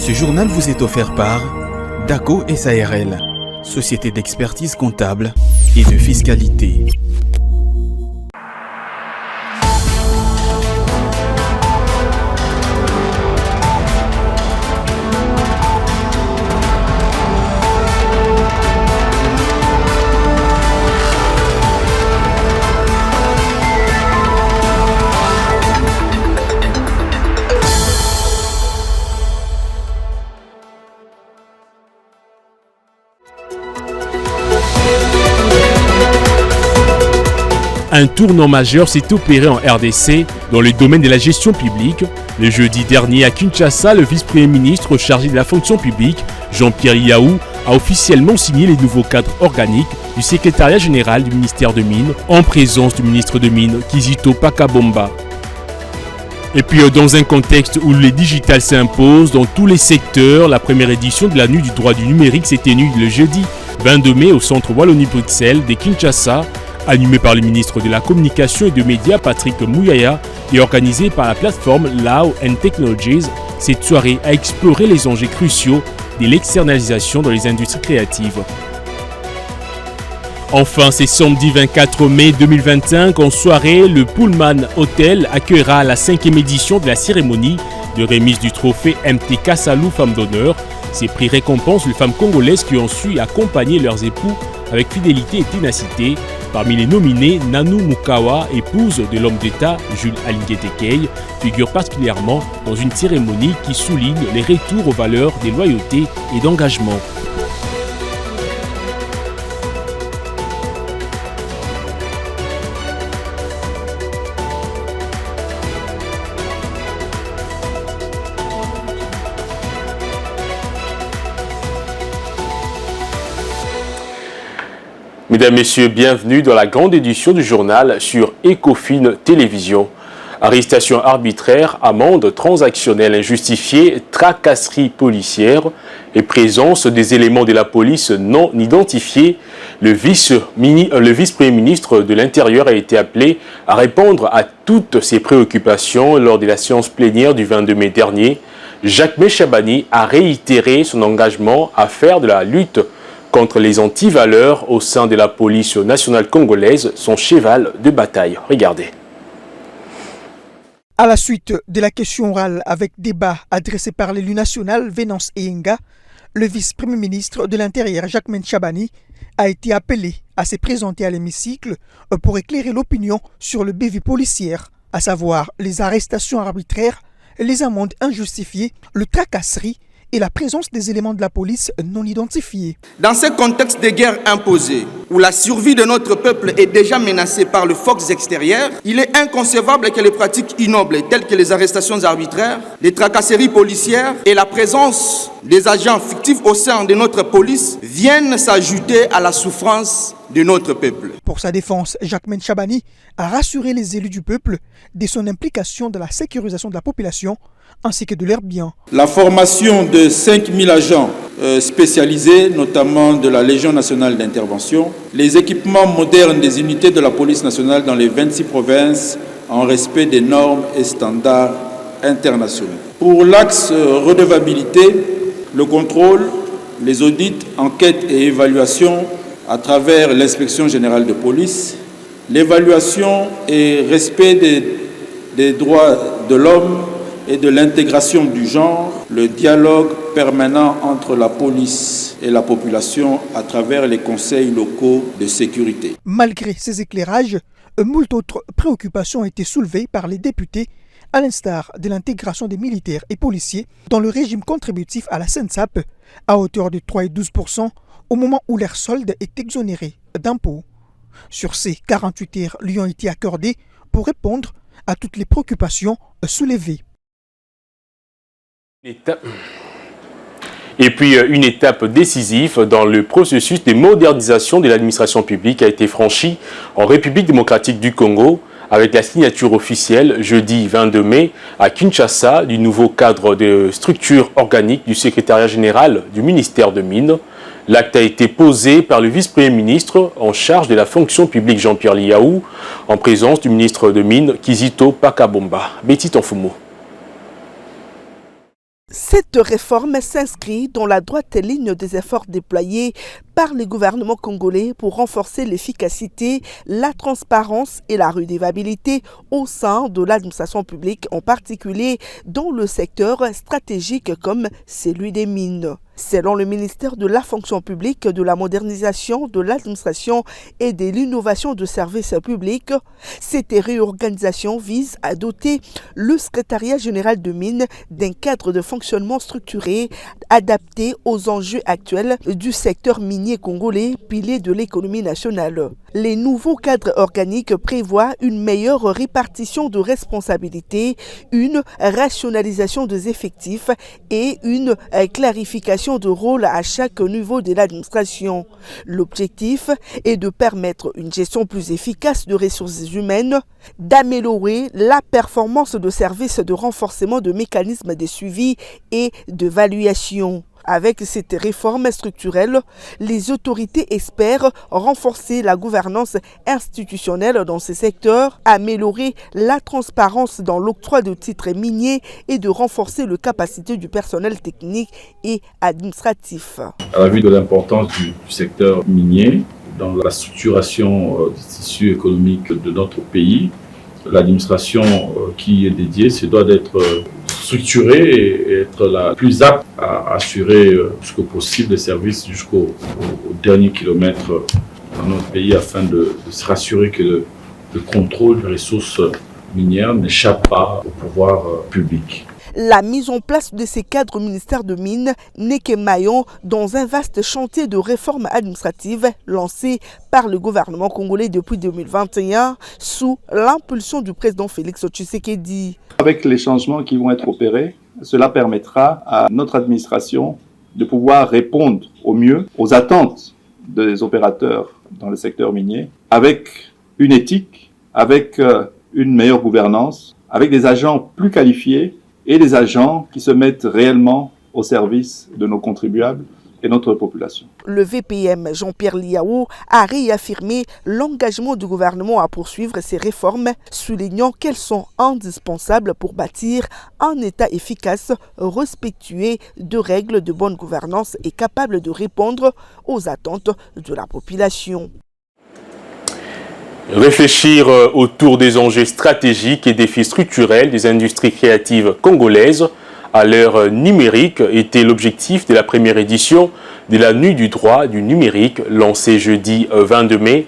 Ce journal vous est offert par DACO SARL, société d'expertise comptable et de fiscalité. Un tournant majeur s'est opéré en RDC dans le domaine de la gestion publique. Le jeudi dernier à Kinshasa, le vice-premier ministre chargé de la fonction publique, Jean-Pierre Yaou, a officiellement signé les nouveaux cadres organiques du secrétariat général du ministère de Mines en présence du ministre de Mines, Kizito Pakabomba. Et puis dans un contexte où les digitales s'imposent dans tous les secteurs, la première édition de la Nuit du droit du numérique s'est tenue le jeudi 22 mai au centre Wallonie-Bruxelles de Kinshasa, animé par le ministre de la Communication et des Médias Patrick Mouyaya et organisé par la plateforme Lao & Technologies. Cette soirée a exploré les enjeux cruciaux de l'externalisation dans les industries créatives. Enfin, c'est samedi 24 mai 2025, en soirée, le Pullman Hotel accueillera la 5e édition de la cérémonie de remise du trophée MTK Salou Femmes d'honneur. Ces prix récompensent les femmes congolaises qui ont su accompagner leurs époux avec fidélité et ténacité. Parmi les nominés, Nanou Mukawa, épouse de l'homme d'État Jules Alingué Tekei, figure particulièrement dans une cérémonie qui souligne les retours aux valeurs de loyauté et d'engagement. Mesdames, Messieurs, bienvenue dans la grande édition du journal sur Ecofin Télévision. Arrestation arbitraire, amende transactionnelle injustifiée, tracasserie policière et présence des éléments de la police non identifiés. Le vice-premier ministre de l'Intérieur a été appelé à répondre à toutes ses préoccupations lors de la séance plénière du 22 mai dernier. Jacques Chabani a réitéré son engagement à faire de la lutte contre les antivaleurs au sein de la police nationale congolaise, son cheval de bataille. Regardez. À la suite de la question orale avec débat adressé par l'élu national Venance Eyenga, le vice-premier ministre de l'Intérieur Jacques Chabani a été appelé à se présenter à l'hémicycle pour éclairer l'opinion sur le bévue policière, à savoir les arrestations arbitraires, les amendes injustifiées, le tracasserie et la présence des éléments de la police non identifiés. Dans ce contexte de guerre imposée, où la survie de notre peuple est déjà menacée par le force extérieur, il est inconcevable que les pratiques ignobles telles que les arrestations arbitraires, les tracasseries policières et la présence des agents fictifs au sein de notre police viennent s'ajouter à la souffrance de notre peuple. Pour sa défense, Jacques Chabani a rassuré les élus du peuple de son implication dans la sécurisation de la population ainsi que de leurs biens. La formation de 5000 agents spécialisés, notamment de la Légion nationale d'intervention, les équipements modernes des unités de la police nationale dans les 26 provinces en respect des normes et standards internationaux. Pour l'axe redevabilité, le contrôle, les audits, enquêtes et évaluations à travers l'inspection générale de police, l'évaluation et respect des droits de l'homme et de l'intégration du genre, le dialogue permanent entre la police et la population à travers les conseils locaux de sécurité. Malgré ces éclairages, moult autres préoccupations ont été soulevées par les députés, à l'instar de l'intégration des militaires et policiers dans le régime contributif à la SENSAP à hauteur de 3 et 12% au moment où leur solde est exonéré d'impôts. Sur ces 48 heures lui ont été accordées pour répondre à toutes les préoccupations soulevées. Et puis, une étape décisive dans le processus de modernisation de l'administration publique a été franchie en République démocratique du Congo avec la signature officielle jeudi 22 mai à Kinshasa du nouveau cadre de structure organique du secrétariat général du ministère de Mines. L'acte a été posé par le vice-premier ministre en charge de la fonction publique Jean-Pierre Yaou en présence du ministre de Mines Kizito Pakabomba. Betty Tonfumo. Cette réforme s'inscrit dans la droite ligne des efforts déployés par le gouvernement congolais pour renforcer l'efficacité, la transparence et la redevabilité au sein de l'administration publique, en particulier dans le secteur stratégique comme celui des mines. Selon le ministère de la fonction publique, de la modernisation de l'administration et de l'innovation de services publics, cette réorganisation vise à doter le secrétariat général de mines d'un cadre de fonctionnement structuré, adapté aux enjeux actuels du secteur minier congolais, pilier de l'économie nationale. Les nouveaux cadres organiques prévoient une meilleure répartition de responsabilités, une rationalisation des effectifs et une clarification de rôle à chaque niveau de l'administration. L'objectif est de permettre une gestion plus efficace de ressources humaines, d'améliorer la performance de services de renforcement de mécanismes de suivi et d'évaluation. Avec cette réforme structurelle, les autorités espèrent renforcer la gouvernance institutionnelle dans ces secteurs, améliorer la transparence dans l'octroi de titres miniers et de renforcer les capacités du personnel technique et administratif. À la vue de l'importance du secteur minier dans la structuration du tissu économique de notre pays, l'administration qui est dédiée, se doit d'être structurée et être la plus apte à assurer jusqu'au possible les services jusqu'au dernier kilomètre dans notre pays afin de se rassurer que le contrôle des ressources minières n'échappe pas au pouvoir public. La mise en place de ces cadres au ministère de Mines n'est qu'un maillon dans un vaste chantier de réforme administrative lancé par le gouvernement congolais depuis 2021 sous l'impulsion du président Félix Tshisekedi. Avec les changements qui vont être opérés, cela permettra à notre administration de pouvoir répondre au mieux aux attentes des opérateurs dans le secteur minier avec une éthique, avec une meilleure gouvernance, avec des agents plus qualifiés et des agents qui se mettent réellement au service de nos contribuables et notre population. Le VPM Jean-Pierre Liaou a réaffirmé l'engagement du gouvernement à poursuivre ces réformes, soulignant qu'elles sont indispensables pour bâtir un État efficace, respectueux de règles de bonne gouvernance et capable de répondre aux attentes de la population. Réfléchir autour des enjeux stratégiques et défis structurels des industries créatives congolaises à l'ère numérique était l'objectif de la première édition de la Nuit du droit du numérique lancée jeudi 22 mai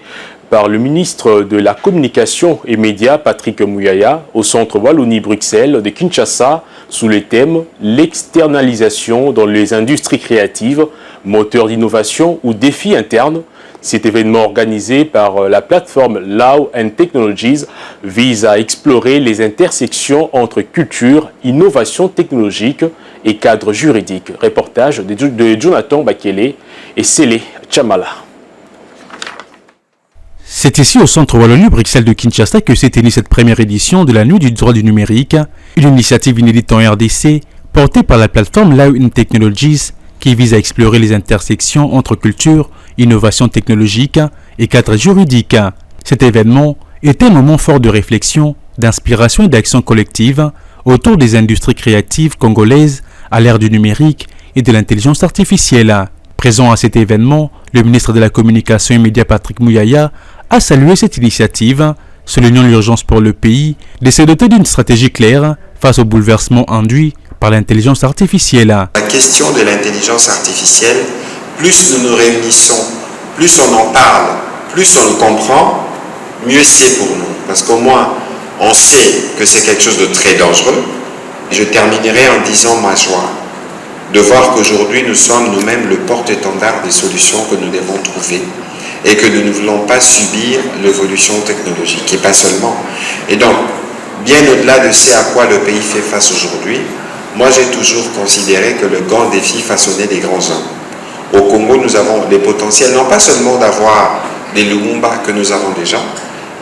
par le ministre de la Communication et Médias Patrick Muyaya au centre Wallonie-Bruxelles de Kinshasa sous le thème « L'externalisation dans les industries créatives, moteur d'innovation ou défis internes ». Cet événement organisé par la plateforme Law and Technologies vise à explorer les intersections entre culture, innovation technologique et cadre juridique. Reportage de Jonathan Bakele et Sélé Chamala. C'est ici au centre Wallonie-Bruxelles de Kinshasa que s'est tenue cette première édition de la Nuit du droit du numérique, une initiative inédite en RDC portée par la plateforme Law and Technologies qui vise à explorer les intersections entre culture, innovation technologique et cadre juridique. Cet événement est un moment fort de réflexion, d'inspiration et d'action collective autour des industries créatives congolaises à l'ère du numérique et de l'intelligence artificielle. Présent à cet événement, le ministre de la Communication et Médias Patrick Muyaya a salué cette initiative, soulignant l'urgence pour le pays de se doter d'une stratégie claire face aux bouleversements induits par l'intelligence artificielle. La question de l'intelligence artificielle, plus nous nous réunissons, plus on en parle, plus on le comprend, mieux c'est pour nous. Parce qu'au moins, on sait que c'est quelque chose de très dangereux. Je terminerai en disant ma joie de voir qu'aujourd'hui nous sommes nous-mêmes le porte-étendard des solutions que nous devons trouver et que nous ne voulons pas subir l'évolution technologique, et pas seulement. Et donc, bien au-delà de ce à quoi le pays fait face aujourd'hui, moi j'ai toujours considéré que le grand défi façonnait des grands hommes. Au Congo, nous avons des potentiels, non pas seulement d'avoir des Lumumba que nous avons déjà,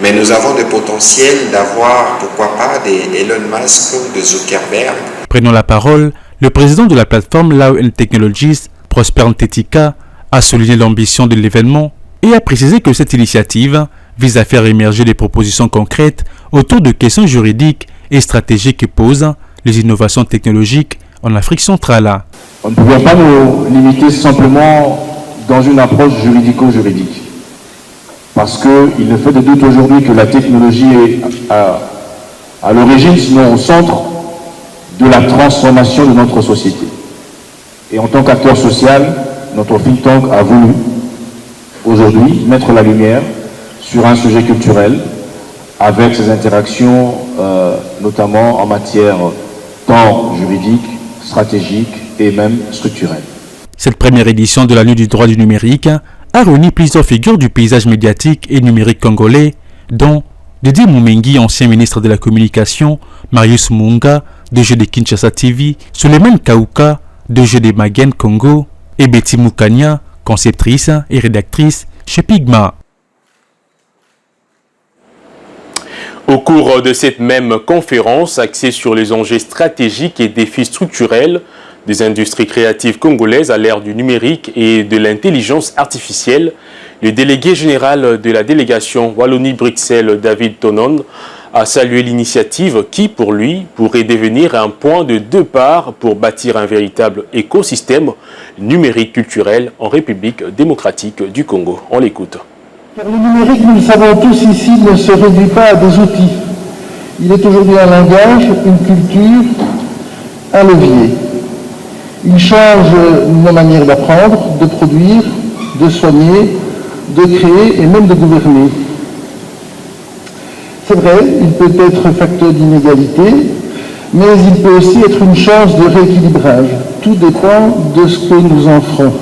mais nous avons des potentiels d'avoir, pourquoi pas, des Elon Musk, des Zuckerberg. Prenant la parole, le président de la plateforme Law and Technologies, Prosper Ntetika, a souligné l'ambition de l'événement et a précisé que cette initiative vise à faire émerger des propositions concrètes autour de questions juridiques et stratégiques que posent les innovations technologiques en Afrique centrale. On ne pouvait pas nous limiter simplement dans une approche juridico-juridique. Parce qu'il ne fait de doute aujourd'hui que la technologie est à l'origine, sinon au centre, de la transformation de notre société. Et en tant qu'acteur social, notre think tank a voulu aujourd'hui mettre la lumière sur un sujet culturel avec ses interactions notamment en matière tant juridique, stratégique et même structurelle. Cette première édition de la Nuit du droit du numérique a réuni plusieurs figures du paysage médiatique et numérique congolais, dont Dédé Moumengi, ancien ministre de la Communication, Marius Munga, DG de Kinshasa TV, Suleiman Kauka, DG de Magen Congo, et Betty Moukania, conceptrice et rédactrice chez Pigma. Au cours de cette même conférence axée sur les enjeux stratégiques et défis structurels des industries créatives congolaises à l'ère du numérique et de l'intelligence artificielle, le délégué général de la délégation Wallonie-Bruxelles, David Tonon, a salué l'initiative qui, pour lui, pourrait devenir un point de départ pour bâtir un véritable écosystème numérique culturel en République démocratique du Congo. On l'écoute. Car le numérique, nous le savons tous ici, ne se réduit pas à des outils. Il est aujourd'hui un langage, une culture, un levier. Il change nos manières d'apprendre, de produire, de soigner, de créer et même de gouverner. C'est vrai, il peut être facteur d'inégalité, mais il peut aussi être une chance de rééquilibrage. Tout dépend de ce que nous en ferons.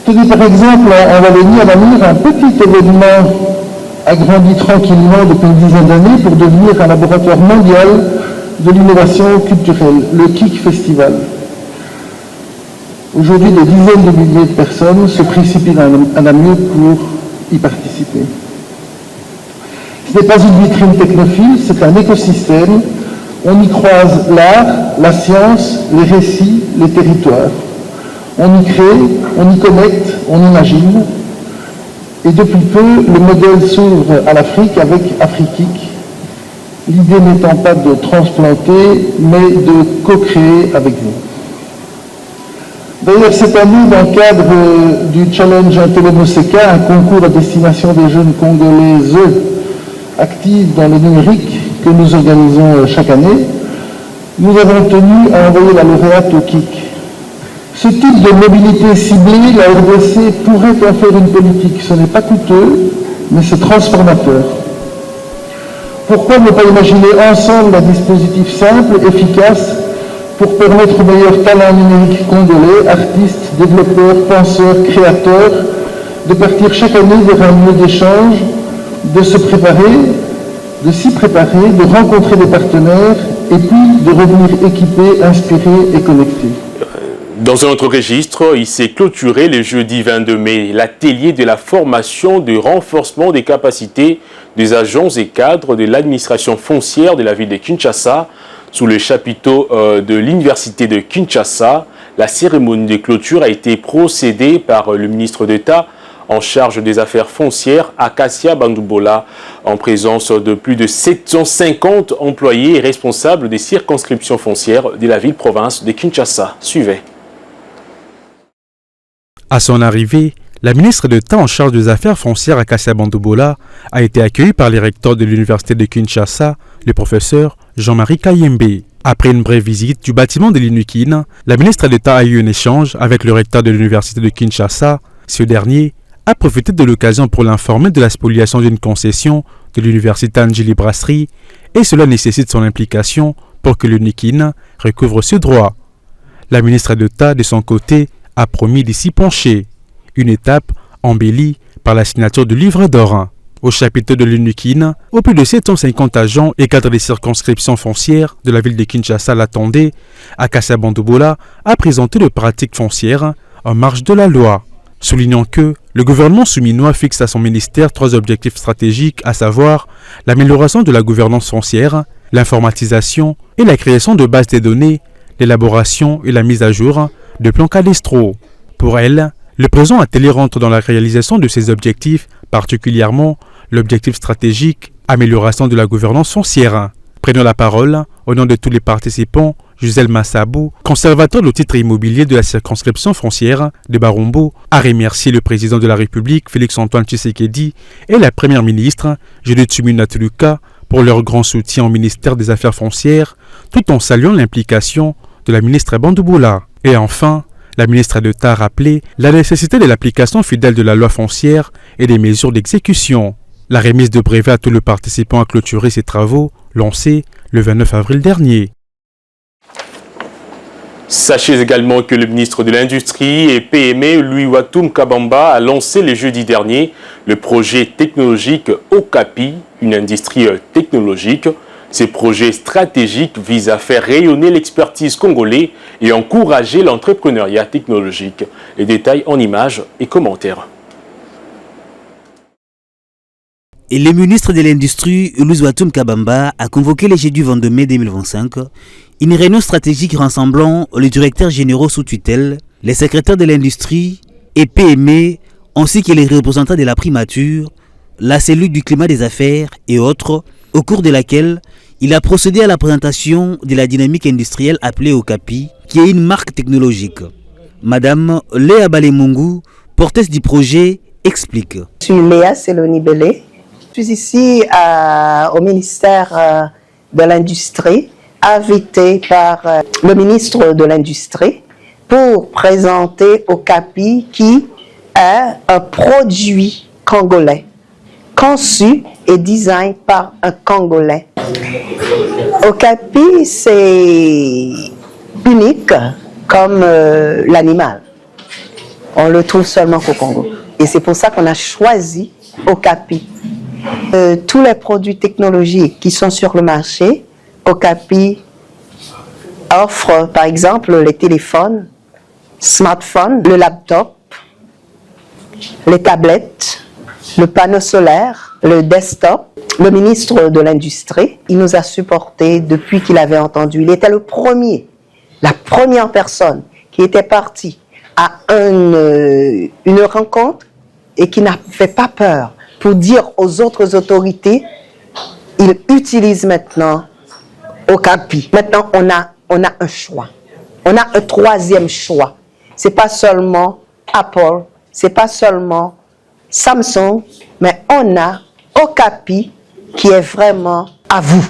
Tenez par exemple en Wallonie à Namur un petit événement agrandi tranquillement depuis une dizaine d'années pour devenir un laboratoire mondial de l'innovation culturelle, le KIC Festival. Aujourd'hui, des dizaines de milliers de personnes se précipitent à Namur pour y participer. Ce n'est pas une vitrine technophile, c'est un écosystème. On y croise l'art, la science, les récits, les territoires. On y crée, on y connecte, on imagine. Et depuis peu, le modèle s'ouvre à l'Afrique avec Afrikic. L'idée n'étant pas de transplanter, mais de co-créer avec vous. D'ailleurs, cette année, dans le cadre du Challenge Intelomoseka, un concours à destination des jeunes Congolaises actifs dans le numérique que nous organisons chaque année, nous avons tenu à envoyer la lauréate au KIC. Ce type de mobilité ciblée, la RDC pourrait en faire une politique. Ce n'est pas coûteux, mais c'est transformateur. Pourquoi ne pas imaginer ensemble un dispositif simple, efficace, pour permettre aux meilleurs talents numériques congolais, artistes, développeurs, penseurs, créateurs, de partir chaque année vers un lieu d'échange, de se préparer, de s'y préparer, de rencontrer des partenaires et puis de revenir équipés, inspirés et connectés. Dans un autre registre, il s'est clôturé le jeudi 22 mai l'atelier de la formation de renforcement des capacités des agents et cadres de l'administration foncière de la ville de Kinshasa sous le chapiteau de l'université de Kinshasa. La cérémonie de clôture a été procédée par le ministre d'État en charge des affaires foncières, Akasia Bandoubola, en présence de plus de 750 employés et responsables des circonscriptions foncières de la ville-province de Kinshasa. Suivez. À son arrivée, la ministre d'État en charge des affaires foncières Akasia Bandoubola a été accueillie par les recteurs de l'université de Kinshasa, le professeur Jean-Marie Kayembe. Après une brève visite du bâtiment de l'UNIKIN, la ministre d'État a eu un échange avec le recteur de l'université de Kinshasa. Ce dernier a profité de l'occasion pour l'informer de la spoliation d'une concession de l'université Angeli Brasserie et cela nécessite son implication pour que l'UNIKIN recouvre ce droit. La ministre d'État, de son côté, a promis d'y s'y pencher, une étape embellie par la signature du livre d'or. Au chapitre de l'UNIKIN, au plus de 750 agents et cadres des circonscriptions foncières de la ville de Kinshasa l'attendaient, Akasia Bandoubola a présenté les pratiques foncières en marge de la loi, soulignant que le gouvernement souminois fixe à son ministère 3 objectifs stratégiques, à savoir l'amélioration de la gouvernance foncière, l'informatisation et la création de bases de données, l'élaboration et la mise à jour de plans cadastraux. Pour elle, le présent atelier rentre dans la réalisation de ces objectifs, particulièrement l'objectif stratégique, amélioration de la gouvernance foncière. Prenant la parole, au nom de tous les participants, Gisèle Massabou, conservateur du titre immobilier de la circonscription foncière de Barombo, a remercié le président de la République, Félix-Antoine Tshisekedi, et la première ministre, Judith Suminwa Tuluka, pour leur grand soutien au ministère des Affaires foncières, tout en saluant l'implication de la ministre Bandouboula. Et enfin, la ministre d'État a rappelé la nécessité de l'application fidèle de la loi foncière et des mesures d'exécution. La remise de brevets à tous les participants a clôturé ces travaux, lancés le 29 avril dernier. Sachez également que le ministre de l'Industrie et PME, Louis Watoum Kabamba, a lancé le jeudi dernier le projet technologique Okapi, une industrie technologique. Ces projets stratégiques visent à faire rayonner l'expertise congolaise et encourager l'entrepreneuriat technologique. Les détails en images et commentaires. Et le ministre de l'Industrie, Louis Watoum Kabamba, a convoqué le jeudi 22 mai 2025 une réunion stratégique rassemblant les directeurs généraux sous tutelle, les secrétaires de l'Industrie et PME, ainsi que les représentants de la primature, la cellule du climat des affaires et autres, au cours de laquelle il a procédé à la présentation de la dynamique industrielle appelée Okapi, qui est une marque technologique. Madame Léa Balemungu, porteuse du projet, explique. Je suis Léa Seloni-Belé. Je suis ici au ministère de l'Industrie, invité par le ministre de l'Industrie pour présenter Okapi, qui est un produit congolais, conçu et design par un Congolais. Okapi, c'est unique comme l'animal. On le trouve seulement qu'au Congo. Et c'est pour ça qu'on a choisi Okapi. Tous les produits technologiques qui sont sur le marché, Okapi offre par exemple les téléphones, smartphones, le laptop, les tablettes, le panneau solaire, le desktop. Le ministre de l'Industrie, il nous a supportés depuis qu'il avait entendu. Il était la première personne qui était partie à une rencontre et qui n'avait pas peur pour dire aux autres autorités, ils utilisent maintenant Okapi. Maintenant, on a un choix. On a un troisième choix. C'est pas seulement Apple, c'est pas seulement Samsung, mais on a Okapi qui est vraiment à vous.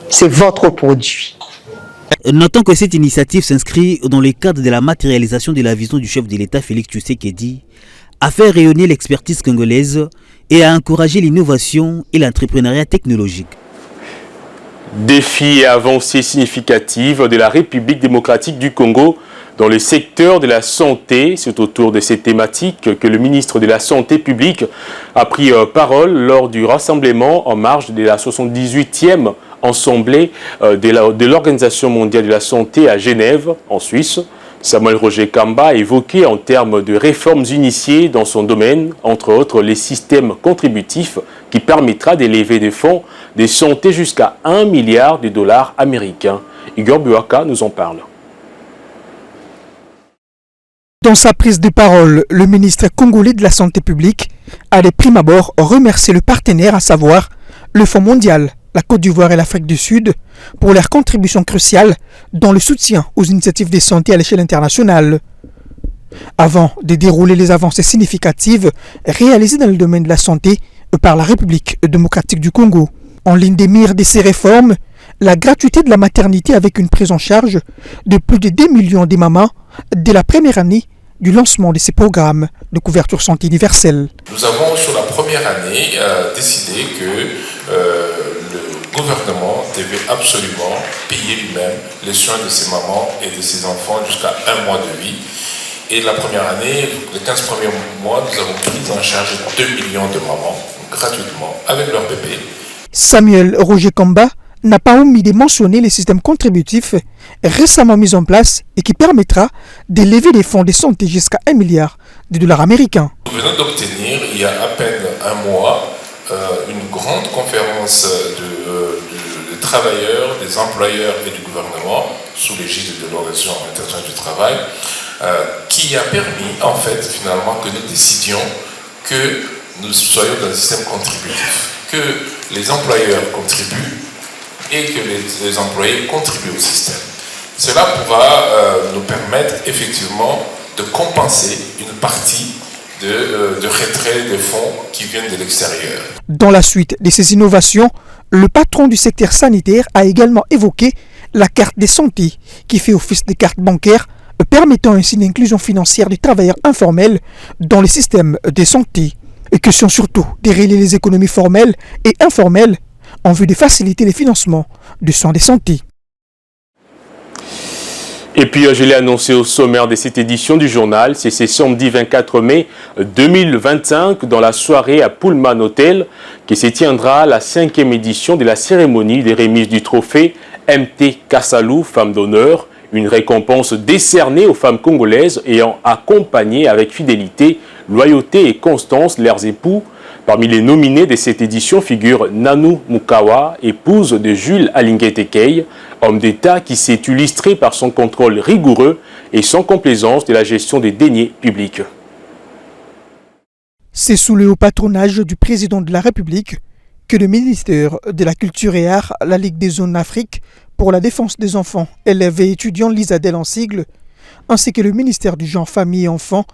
C'est votre produit. Notons que cette initiative s'inscrit dans le cadre de la matérialisation de la vision du chef de l'État Félix Tshisekedi à faire rayonner l'expertise congolaise et à encourager l'innovation et l'entrepreneuriat technologique. Défis et avancées significatives de la République démocratique du Congo dans le secteur de la santé. C'est autour de cette thématique que le ministre de la Santé publique a pris parole lors du rassemblement en marge de la 78e Assemblée de l'Organisation mondiale de la santé à Genève, en Suisse. Samuel Roger Kamba a évoqué en termes de réformes initiées dans son domaine, entre autres les systèmes contributifs qui permettra d'élever des fonds de santé jusqu'à 1 milliard de dollars américains. Igor Buaka nous en parle. Dans sa prise de parole, le ministre congolais de la Santé publique a de prime abord remercié le partenaire, à savoir le Fonds mondial, la Côte d'Ivoire et l'Afrique du Sud, pour leur contribution cruciale dans le soutien aux initiatives de santé à l'échelle internationale. Avant de dérouler les avancées significatives réalisées dans le domaine de la santé par la République démocratique du Congo. En ligne des mires de ces réformes, la gratuité de la maternité avec une prise en charge de plus de 2 millions de mamans dès la première année du lancement de ces programmes de couverture santé universelle. Nous avons sur la première année décidé que le gouvernement devait absolument payer lui-même les soins de ses mamans et de ses enfants jusqu'à 1 mois de vie. Et la première année, les 15 premiers mois, nous avons pris en charge 2 millions de mamans gratuitement avec leur bébé. Samuel Roger Kamba n'a pas omis de mentionner les systèmes contributifs récemment mis en place et qui permettra d'élever les fonds de santé jusqu'à 1 milliard de dollars américains. Nous venons d'obtenir, il y a à peine un mois, une grande conférence de travailleurs, des employeurs et du gouvernement, sous l'égide de l'Organisation internationale du travail, qui a permis, en fait, finalement, que nous décidions que nous soyons dans un système contributif, que les employeurs contribuent et que les employés contribuent au système. Cela pourra nous permettre effectivement de compenser une partie de retrait de fonds qui viennent de l'extérieur. Dans la suite de ces innovations, le patron du secteur sanitaire a également évoqué la carte de santé qui fait office de carte bancaire, permettant ainsi l'inclusion financière des travailleurs informels dans le système de santé. Et question surtout de relier les économies formelles et informelles en vue de faciliter le financement du soins de santé. Et puis, je l'ai annoncé au sommaire de cette édition du journal, c'est ce samedi 24 mai 2025, dans la soirée à Pullman Hotel, qui se tiendra la 5e édition de la cérémonie des remises du trophée MT Kassalou, femme d'honneur, une récompense décernée aux femmes congolaises ayant accompagné avec fidélité, loyauté et constance leurs époux. Parmi les nominés de cette édition figure Nanou Mukawa, épouse de Jules Alingué-Tekei, homme d'État qui s'est illustré par son contrôle rigoureux et sans complaisance de la gestion des deniers publics. C'est sous le haut patronage du président de la République que le ministère de la Culture et Arts, la Ligue des zones Afrique pour la défense des enfants, élèves et étudiants, l'ISADEL en sigle, ainsi que le ministère du Genre, Famille et Enfants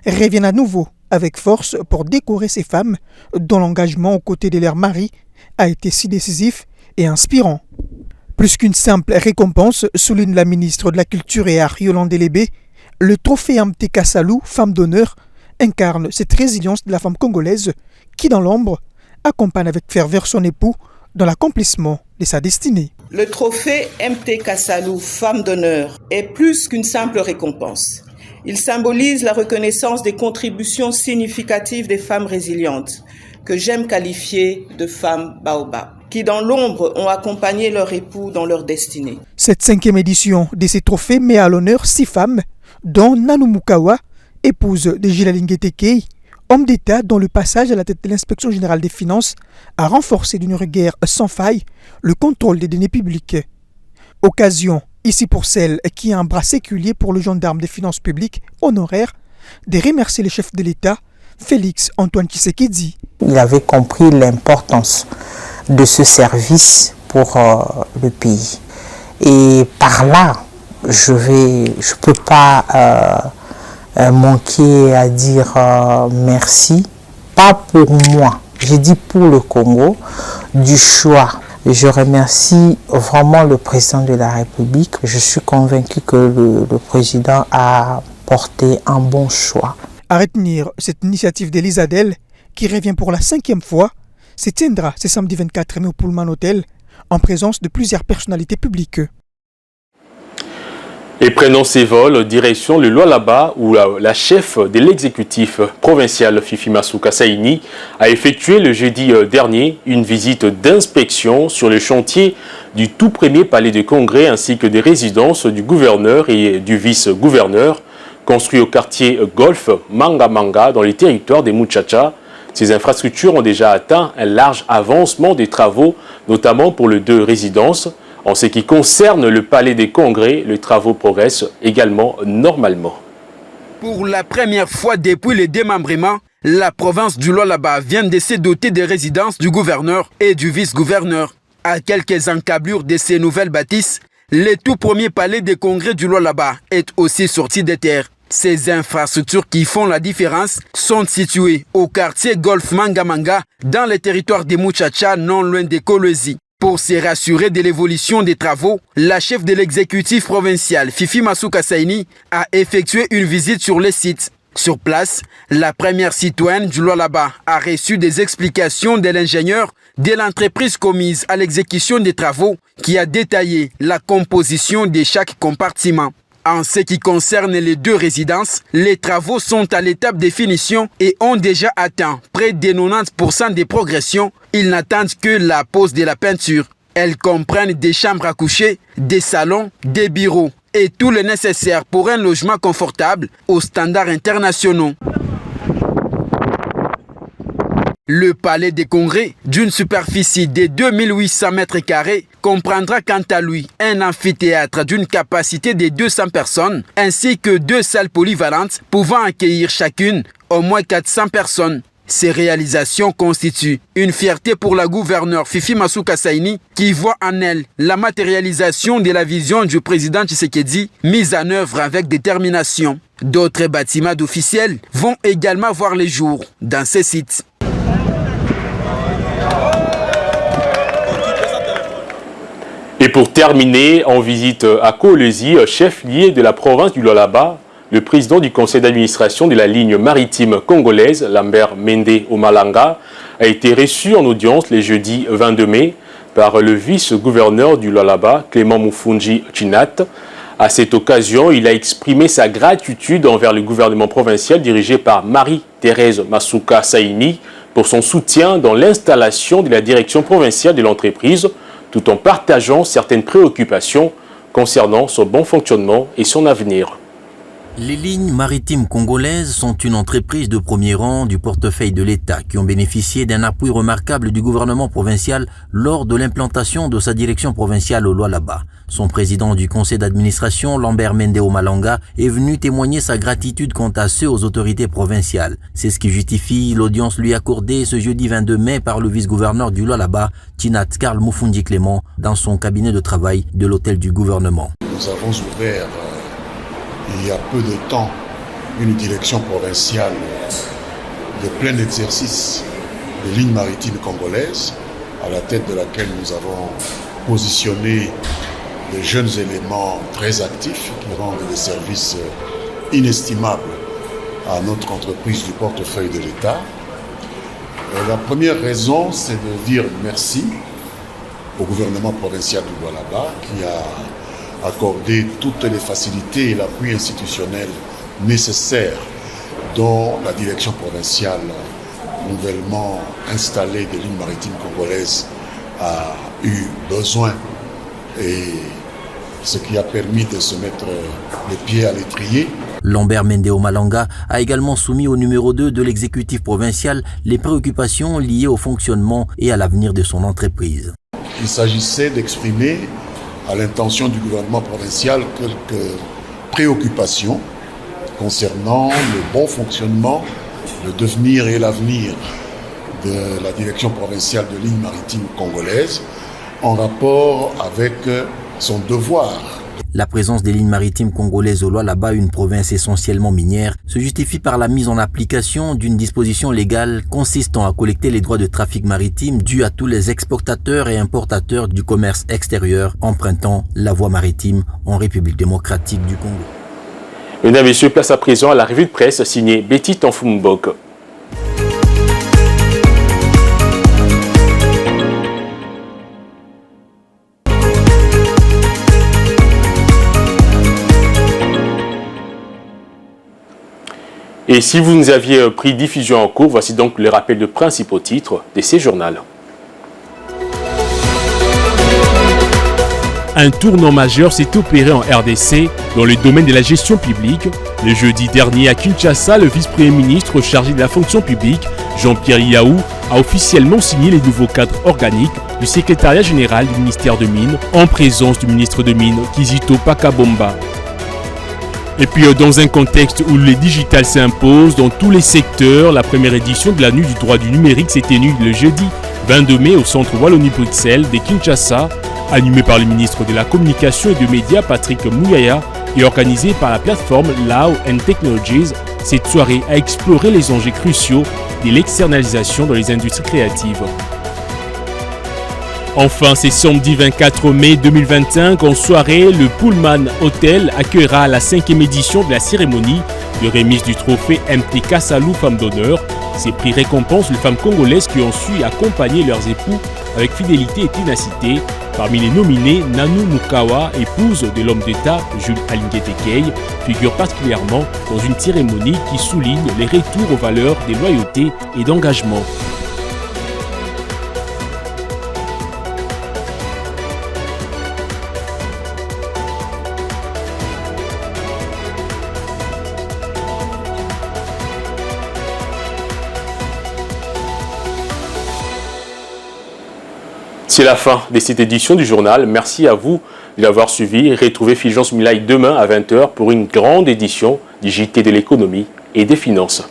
reviennent à nouveau avec force pour décorer ces femmes dont l'engagement aux côtés de leurs maris a été si décisif et inspirant. Plus qu'une simple récompense, souligne la ministre de la Culture et Arts Yolande Elébé, le trophée MT Kassalou, femme d'honneur, incarne cette résilience de la femme congolaise qui, dans l'ombre, accompagne avec ferveur son époux dans l'accomplissement de sa destinée. Le trophée MT Kassalou, femme d'honneur, est plus qu'une simple récompense. Il symbolise la reconnaissance des contributions significatives des femmes résilientes, que j'aime qualifier de femmes baobab, qui dans l'ombre ont accompagné leur époux dans leur destinée. Cette 5e édition de ces trophées met à l'honneur 6 femmes, dont Nanou Mukawa, épouse de Jules Alingué-Tekei, homme d'État dont le passage à la tête de l'Inspection générale des finances a renforcé d'une rigueur sans faille le contrôle des deniers publics. Occasion ici pour celle qui a un bras séculier pour le gendarme des finances publiques honoraire de remercier le chef de l'État, Félix Antoine Tshisekedi. Il avait compris l'importance de ce service pour le pays. Et par là, je peux pas manquer à dire merci, pas pour moi, j'ai dit pour le Congo, du choix. Je remercie vraiment le président de la République. Je suis convaincu que le président a porté un bon choix. À retenir, cette initiative de l'ISADEL, qui revient pour la 5e fois, se tiendra ce samedi 24 mai au Pullman Hotel, en présence de plusieurs personnalités publiques. Et prenant ses vols, direction le Lualaba, où la chef de l'exécutif provincial Fifi Masuka Saini a effectué le jeudi dernier une visite d'inspection sur le chantier du tout premier palais de congrès ainsi que des résidences du gouverneur et du vice-gouverneur construits au quartier Golf Manga Manga dans les territoires des Muchacha. Ces infrastructures ont déjà atteint un large avancement des travaux, notamment pour les 2 résidences. En ce qui concerne le palais des congrès, les travaux progressent également normalement. Pour la première fois depuis le démembrement, la province du Lualaba vient de se doter des résidences du gouverneur et du vice-gouverneur. À quelques encablures de ces nouvelles bâtisses, le tout premier palais des congrès du Lualaba est aussi sorti des terres. Ces infrastructures qui font la différence sont situées au quartier Golf Manga Manga, dans les territoires des Muchacha, non loin de Kolwezi. Pour se rassurer de l'évolution des travaux, la chef de l'exécutif provincial, Fifi Masuka Saini, a effectué une visite sur les sites. Sur place, la première citoyenne du Lualaba a reçu des explications de l'ingénieur de l'entreprise commise à l'exécution des travaux qui a détaillé la composition de chaque compartiment. En ce qui concerne les 2 résidences, les travaux sont à l'étape de finition et ont déjà atteint près de 90% de progression. Ils n'attendent que la pose de la peinture. Elles comprennent des chambres à coucher, des salons, des bureaux et tout le nécessaire pour un logement confortable aux standards internationaux. Le palais des congrès, d'une superficie de 2800 mètres carrés, comprendra quant à lui un amphithéâtre d'une capacité de 200 personnes, ainsi que 2 salles polyvalentes pouvant accueillir chacune au moins 400 personnes. Ces réalisations constituent une fierté pour la gouverneure Fifi Masuka Saini qui voit en elle la matérialisation de la vision du président Tshisekedi mise en œuvre avec détermination. D'autres bâtiments d'officiels vont également voir le jour dans ces sites. Et pour terminer, en visite à Kolwezi, chef-lieu de la province du Lualaba, le président du conseil d'administration de la ligne maritime congolaise, Lambert Mende Omalanga, a été reçu en audience le jeudi 22 mai par le vice-gouverneur du Lualaba, Clément Mufunji Chinat. À cette occasion, il a exprimé sa gratitude envers le gouvernement provincial dirigé par Marie-Thérèse Masuka Saini pour son soutien dans l'installation de la direction provinciale de l'entreprise, tout en partageant certaines préoccupations concernant son bon fonctionnement et son avenir. Les lignes maritimes congolaises sont une entreprise de premier rang du portefeuille de l'État qui ont bénéficié d'un appui remarquable du gouvernement provincial lors de l'implantation de sa direction provinciale au Lualaba. Son président du conseil d'administration, Lambert Mende Omalanga, est venu témoigner sa gratitude quant à ceux aux autorités provinciales. C'est ce qui justifie l'audience lui accordée ce jeudi 22 mai par le vice-gouverneur du Lualaba, Chinat Karl Mufundi Clément, dans son cabinet de travail de l'hôtel du gouvernement. Nous avons ouvert il y a peu de temps une direction provinciale de plein exercice de lignes maritimes congolaises, à la tête de laquelle nous avons positionné des jeunes éléments très actifs qui rendent des services inestimables à notre entreprise du portefeuille de l'État. La première raison, c'est de dire merci au gouvernement provincial du Lualaba qui a accordé toutes les facilités et l'appui institutionnel nécessaires dont la direction provinciale nouvellement installée des lignes maritimes congolaises a eu besoin, et ce qui a permis de se mettre les pieds à l'étrier. Lambert Mende Omalanga a également soumis au numéro 2 de l'exécutif provincial les préoccupations liées au fonctionnement et à l'avenir de son entreprise. Il s'agissait d'exprimer à l'intention du gouvernement provincial quelques préoccupations concernant le bon fonctionnement, le devenir et l'avenir de la direction provinciale de lignes maritimes congolaises en rapport avec son devoir. La présence des lignes maritimes congolaises au Lualaba, une province essentiellement minière, se justifie par la mise en application d'une disposition légale consistant à collecter les droits de trafic maritime dus à tous les exportateurs et importateurs du commerce extérieur empruntant la voie maritime en République démocratique du Congo. Mesdames et messieurs, place à présent à la revue de presse signée Betty Tanfumbok. Et si vous nous aviez pris diffusion en cours, voici donc le rappel de principaux titres de ces journaux. Un tournant majeur s'est opéré en RDC dans le domaine de la gestion publique. Le jeudi dernier à Kinshasa, le vice-premier ministre chargé de la fonction publique, Jean-Pierre Yaou, a officiellement signé les nouveaux cadres organiques du secrétariat général du ministère de Mines en présence du ministre de Mines, Kizito Pakabomba. Et puis dans un contexte où le digital s'impose dans tous les secteurs, la première édition de la Nuit du droit du numérique s'est tenue le jeudi 22 mai au centre Wallonie-Bruxelles de Kinshasa, animée par le ministre de la Communication et des Médias Patrick Mouyaya et organisée par la plateforme Lao & Technologies. Cette soirée a exploré les enjeux cruciaux de l'externalisation dans les industries créatives. Enfin, c'est samedi 24 mai 2025, en soirée, le Pullman Hotel accueillera la 5e édition de la cérémonie de remise du trophée MT Kassalou Femme d'honneur. Ces prix récompensent les femmes congolaises qui ont su accompagner leurs époux avec fidélité et ténacité. Parmi les nominés, Nanou Mukawa, épouse de l'homme d'État Jules Alingué-Tekei, figure particulièrement dans une cérémonie qui souligne les retours aux valeurs de loyauté et d'engagement. C'est la fin de cette édition du journal. Merci à vous de l'avoir suivi. Retrouvez Fulgence Milaï demain à 20h pour une grande édition du JT de l'économie et des finances.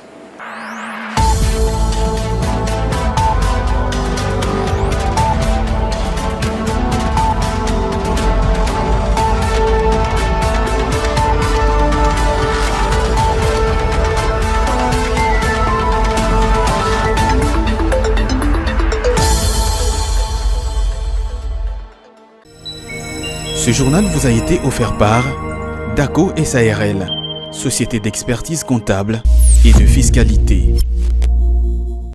Ce journal vous a été offert par DACO SARL, société d'expertise comptable et de fiscalité.